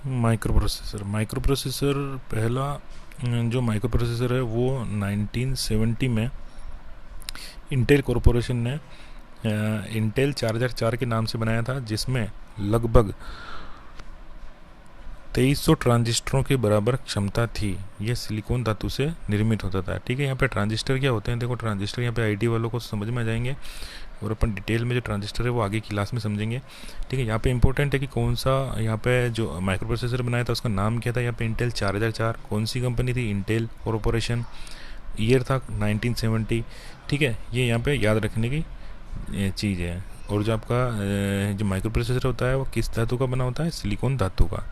Micro processor पहला जो micro processor है वो 1970 में इंटेल कॉरपोरेशन ने इंटेल 4004 के नाम से बनाया था, जिसमें लगभग 2300 ट्रांजिस्टरों के बराबर क्षमता थी। यह सिलिकॉन धातु से निर्मित होता था। ठीक है, यहाँ पे ट्रांजिस्टर क्या होते हैं, देखो ट्रांजिस्टर यहाँ पे आईटी वालों को समझ में आ जाएंगे, और अपन डिटेल में जो ट्रांजिस्टर है वो आगे की क्लास में समझेंगे। ठीक है, यहाँ पे इंपॉर्टेंट है कि कौन सा यहाँ पे जो माइक्रो प्रोसेसर बनाया था उसका नाम क्या था। यहाँ पे इंटेल 4004, कौन सी कंपनी थी, इंटेल कॉरपोरेशन, ईयर था 1970। ठीक है, ये यहाँ पे याद रखने की चीज़ है। और जो आपका जो माइक्रो प्रोसेसर होता है वो किस धातु का बना होता है, सिलिकॉन धातु का।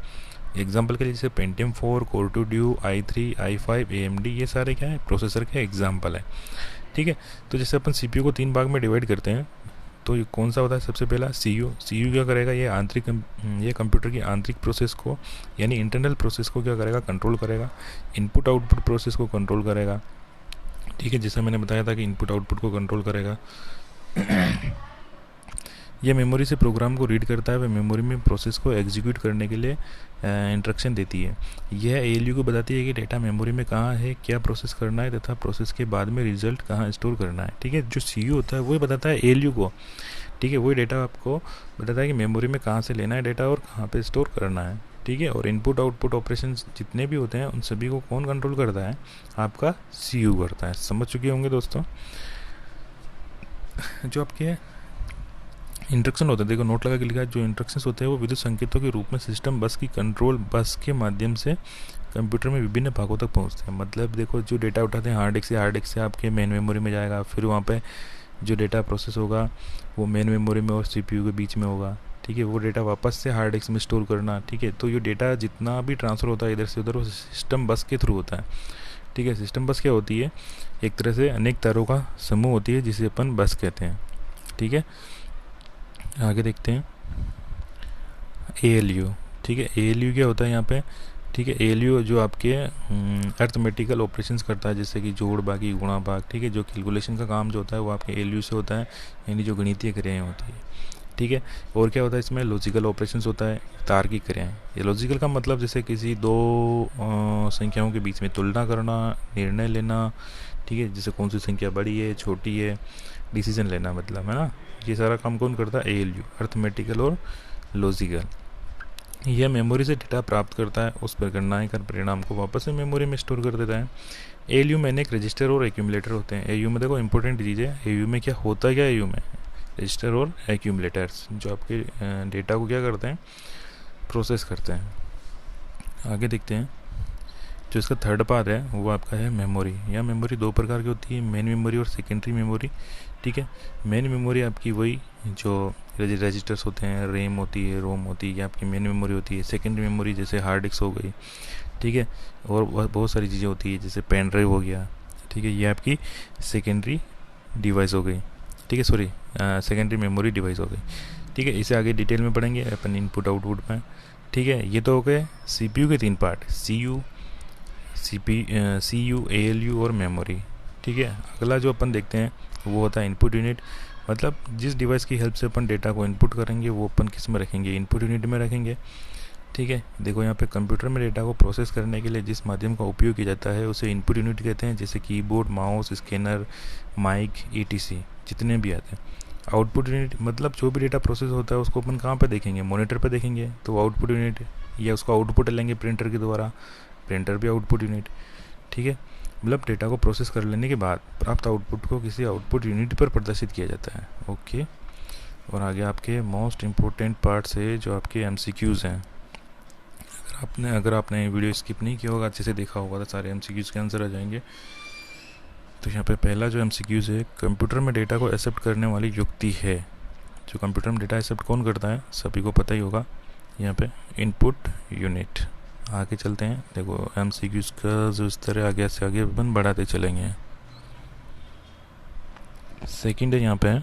एग्जाम्पल के लिए जैसे Pentium 4, core 2 due, i3, i5, AMD, ये सारे क्या है, प्रोसेसर के एग्जाम्पल है। ठीक है, तो जैसे अपन CPU को 3 भाग में डिवाइड करते हैं, तो ये कौन सा होता है, सबसे पहला CPU क्या करेगा, ये कंप्यूटर की आंतरिक प्रोसेस को यानी इंटरनल प्रोसेस को क्या करेगा, कंट्रोल करेगा। इनपुट आउटपुट प्रोसेस को कंट्रोल करेगा। ठीक है, जैसे मैंने बताया था कि इनपुट आउटपुट को कंट्रोल करेगा। यह मेमोरी से प्रोग्राम को रीड करता है, वह मेमोरी में प्रोसेस को एग्जीक्यूट करने के लिए इंस्ट्रक्शन देती है। यह ALU को बताती है कि डेटा मेमोरी में कहाँ है, क्या प्रोसेस करना है तथा प्रोसेस के बाद में रिजल्ट कहाँ स्टोर करना है। ठीक है, जो CPU होता है वही बताता है ALU को। ठीक है, वही डेटा आपको बताता है कि मेमोरी में कहाँ से लेना है डेटा और कहाँ पे स्टोर करना है। ठीक है, और इनपुट आउटपुट ऑपरेशन जितने भी होते हैं उन सभी को कौन कंट्रोल करता है, आपका CPU करता है। समझ चुके होंगे दोस्तों। जो आपके इंस्ट्रक्शन होते हैं, देखो नोट लगा के लिखा है, जो इंस्ट्रक्शंस होते हैं वो विद्युत संकेतों के रूप में सिस्टम बस की कंट्रोल बस के माध्यम से कंप्यूटर में विभिन्न भागों तक पहुंचते हैं। मतलब देखो जो डेटा उठाते हैं हार्ड डिस्क से आपके मेन मेमोरी में जाएगा, फिर वहाँ पे जो डेटा प्रोसेस होगा वो मेन मेमोरी में और CPU के बीच में होगा। ठीक है, वो डेटा वापस से हार्ड डिस्क में स्टोर करना। ठीक है, तो ये डेटा जितना भी ट्रांसफ़र होता है इधर से उधर वो सिस्टम बस के थ्रू होता है। ठीक है, सिस्टम बस क्या होती है, एक तरह से अनेक तारों का समूह होती है जिसे अपन बस कहते हैं। ठीक है, आगे देखते हैं ALU। ठीक है, ALU क्या होता है यहाँ पे। ठीक है, ALU जो आपके अर्थमेटिकल ऑपरेशंस करता है, जैसे कि जोड़ बाकी गुणा भाग। ठीक है, जो कैलकुलेशन का काम जो होता है वो आपके ALU से होता है, यानी जो गणितीय क्रियाएं होती है। ठीक है, और क्या होता है इसमें, लॉजिकल ऑपरेशंस होता है, तार्किक क्रियाएं। ये लॉजिकल का मतलब जैसे किसी दो संख्याओं के बीच में तुलना करना, निर्णय लेना। ठीक है, जैसे कौन सी संख्या बड़ी है छोटी है, डिसीजन लेना, मतलब है ना। ये सारा काम कौन करता है, ALU, अर्थमेटिकल और लॉजिकल। यह मेमोरी से डेटा प्राप्त करता है, उस पर गणनाएं कर परिणाम को वापस से मेमोरी में स्टोर कर देता है। ALU में अनेक रजिस्टर और एक्यूमुलेटर होते हैं। ALU में देखो इंपॉर्टेंट चीज़ है, ALU में क्या होता है, क्या ALU में रजिस्टर और एक्यूमुलेटर्स जो आपके डेटा को क्या करते हैं, प्रोसेस करते हैं। आगे देखते हैं, जो इसका थर्ड पार्ट है वो आपका है मेमोरी। यह मेमोरी 2 प्रकार की होती है, मेन मेमोरी और सेकेंडरी मेमोरी। ठीक है, मेन मेमोरी आपकी वही जो रजिस्टर्स होते हैं, रैम होती है, रोम होती है, ये आपकी मेन मेमोरी होती है। सेकेंडरी मेमोरी जैसे हार्ड डिस्क हो गई। ठीक है, और बहुत सारी चीज़ें होती है, जैसे पेन ड्राइव हो गया। ठीक है, ये आपकी सेकेंडरी डिवाइस हो गई। ठीक है, सॉरी, सेकेंडरी मेमोरी डिवाइस हो गई। ठीक है, इसे आगे डिटेल में पढ़ेंगे अपन इनपुट आउटपुट में। ठीक है, ये तो हो गए CPU के 3 पार्ट, CU, ALU और मेमोरी। ठीक है, अगला जो अपन देखते हैं वो होता है इनपुट यूनिट। मतलब जिस डिवाइस की हेल्प से अपन डेटा को इनपुट करेंगे वो अपन किस में रखेंगे, इनपुट यूनिट में रखेंगे। ठीक है, देखो यहाँ पे कंप्यूटर में डेटा को प्रोसेस करने के लिए जिस माध्यम का उपयोग किया जाता है उसे इनपुट यूनिट कहते हैं, जैसे keyboard, mouse, scanner, mic, ETC जितने भी आते हैं। आउटपुट यूनिट मतलब जो भी डेटा प्रोसेस होता है उसको अपन कहाँ पे देखेंगे, मॉनिटर पे देखेंगे, तो आउटपुट यूनिट, या उसको आउटपुट लेंगे प्रिंटर के द्वारा, प्रिंटर भी आउटपुट यूनिट। ठीक है, मतलब डेटा को प्रोसेस कर लेने के बाद प्राप्त आउटपुट को किसी आउटपुट यूनिट पर प्रदर्शित किया जाता है। ओके, और आगे आपके मोस्ट इम्पोर्टेंट पार्ट्स है जो आपके MCQs हैं। अगर आपने वीडियो स्किप नहीं किया होगा, अच्छे से देखा होगा तो सारे MCQs के आंसर आ जाएंगे। तो यहाँ पे पहला जो MCQs है, कंप्यूटर में डेटा को एक्सेप्ट करने वाली युक्ति है। जो कंप्यूटर में डेटा एक्सेप्ट कौन करता है, सभी को पता ही होगा, यहाँ पे इनपुट यूनिट। आगे चलते हैं, देखो MCQs का जो स्तर है आगे से आगे अपन बढ़ाते चलेंगे। सेकंड है यहाँ पे,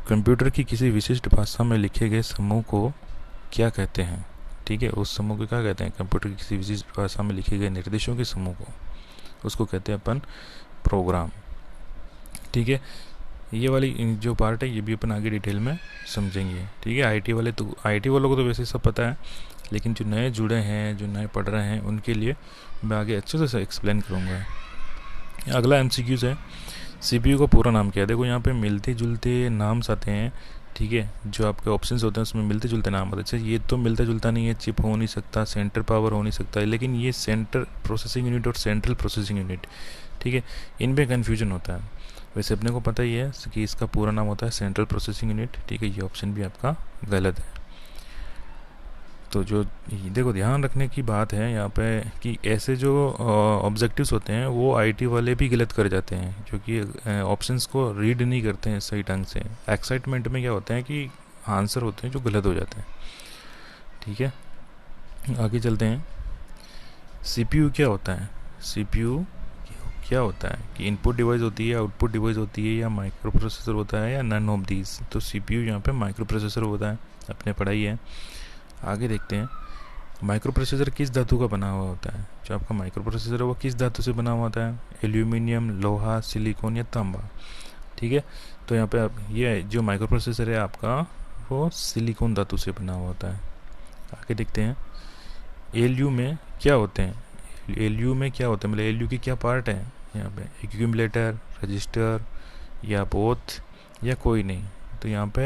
कंप्यूटर की किसी विशिष्ट भाषा में लिखे गए समूह को क्या कहते हैं। ठीक है, उस समूह को क्या कहते हैं, कंप्यूटर की किसी विशिष्ट भाषा में लिखे गए निर्देशों के समूह को, उसको कहते हैं अपन प्रोग्राम। ठीक है, ये वाली जो पार्ट है ये भी अपन आगे डिटेल में समझेंगे। ठीक है, IT वालों को तो वैसे सब पता है, लेकिन जो नए जुड़े हैं, जो नए पढ़ रहे हैं, उनके लिए मैं आगे अच्छे से एक्सप्लेन करूँगा। अगला MCQs है, CPU का पूरा नाम क्या है। देखो यहाँ पे मिलते जुलते नाम्स आते हैं, ठीक है, जो आपके ऑप्शंस होते हैं उसमें मिलते जुलते नाम आते हैं। अच्छा, ये तो मिलता जुलता नहीं है, चिप हो नहीं सकता, सेंटर पावर हो नहीं सकता है, लेकिन ये सेंटर प्रोसेसिंग यूनिट और सेंट्रल प्रोसेसिंग यूनिट, ठीक है, इनमें कन्फ्यूजन होता है। वैसे अपने को पता ही है कि इसका पूरा नाम होता है सेंट्रल प्रोसेसिंग यूनिट, ठीक है, ये ऑप्शन भी आपका गलत है। तो जो देखो ध्यान रखने की बात है यहाँ पे कि ऐसे जो ऑब्जेक्टिव्स होते हैं वो आईटी वाले भी गलत कर जाते हैं, क्योंकि ऑप्शंस को रीड नहीं करते हैं सही ढंग से। एक्साइटमेंट में क्या होता है कि आंसर होते हैं जो गलत हो जाते हैं, ठीक है। आगे चलते हैं। CPU क्या होता है। CPU क्या होता है कि इनपुट डिवाइस होती है, आउटपुट डिवाइस होती है, या माइक्रो प्रोसेसर होता है, या नन ऑफ दीज। तो CPU यहाँ पे माइक्रो प्रोसेसर होता है, अपने पढ़ाई है। आगे देखते हैं, माइक्रो प्रोसेसर किस धातु का बना हुआ होता है। जो आपका माइक्रो प्रोसेसर है वो किस धातु से बना हुआ होता है, एल्यूमिनियम, लोहा, सिलिकॉन या तांबा, ठीक है। तो यहाँ पे आप ये जो माइक्रो प्रोसेसर है आपका वो सिलिकॉन धातु से बना हुआ होता है। आगे देखते हैं, एलयू में क्या होते हैं। एलयू में क्या होता है, मतलब एलयू की क्या पार्ट है यहाँ पे, एक्यूमुलेटर, रजिस्टर, या बोथ, या कोई नहीं। तो यहाँ पे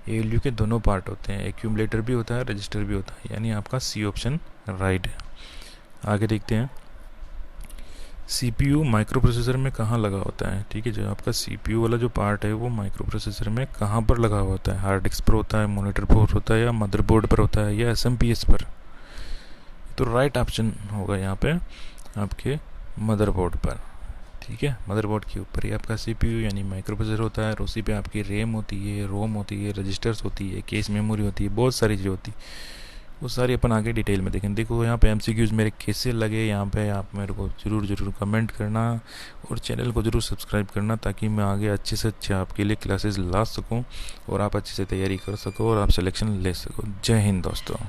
एलयू के दोनों पार्ट होते हैं, एक्यूमुलेटर भी होता है, रजिस्टर भी होता है, यानी आपका सी ऑप्शन राइट है। आगे देखते हैं, CPU माइक्रो प्रोसेसर में कहाँ लगा होता है, ठीक है। जो आपका CPU वाला जो पार्ट है वो माइक्रो प्रोसेसर में कहाँ पर लगा हुआ होता है, हार्ड डिस्क पर होता है, मॉनिटर पर होता है, या मदरबोर्ड पर होता है, या SMPS पर। तो राइट ऑप्शन होगा यहाँ पे आपके मदरबोर्ड पर, ठीक है। मदरबोर्ड के ऊपर ही आपका CPU यानी माइक्रो प्रोसेसर होता है, और उसी पे आपकी रैम होती है, रोम होती है, रजिस्टर्स होती है, केस मेमोरी होती है, बहुत सारी चीज़ें होती है। वो सारी अपन आगे डिटेल में देखें। देखो यहाँ पे MCQs मेरे कैसे लगे, यहाँ पे आप मेरे को ज़रूर कमेंट करना, और चैनल को ज़रूर सब्सक्राइब करना, ताकि मैं आगे अच्छे से अच्छे आपके लिए क्लासेस ला सकूँ और आप अच्छे से तैयारी कर सको और आप सिलेक्शन ले सको। जय हिंद दोस्तों।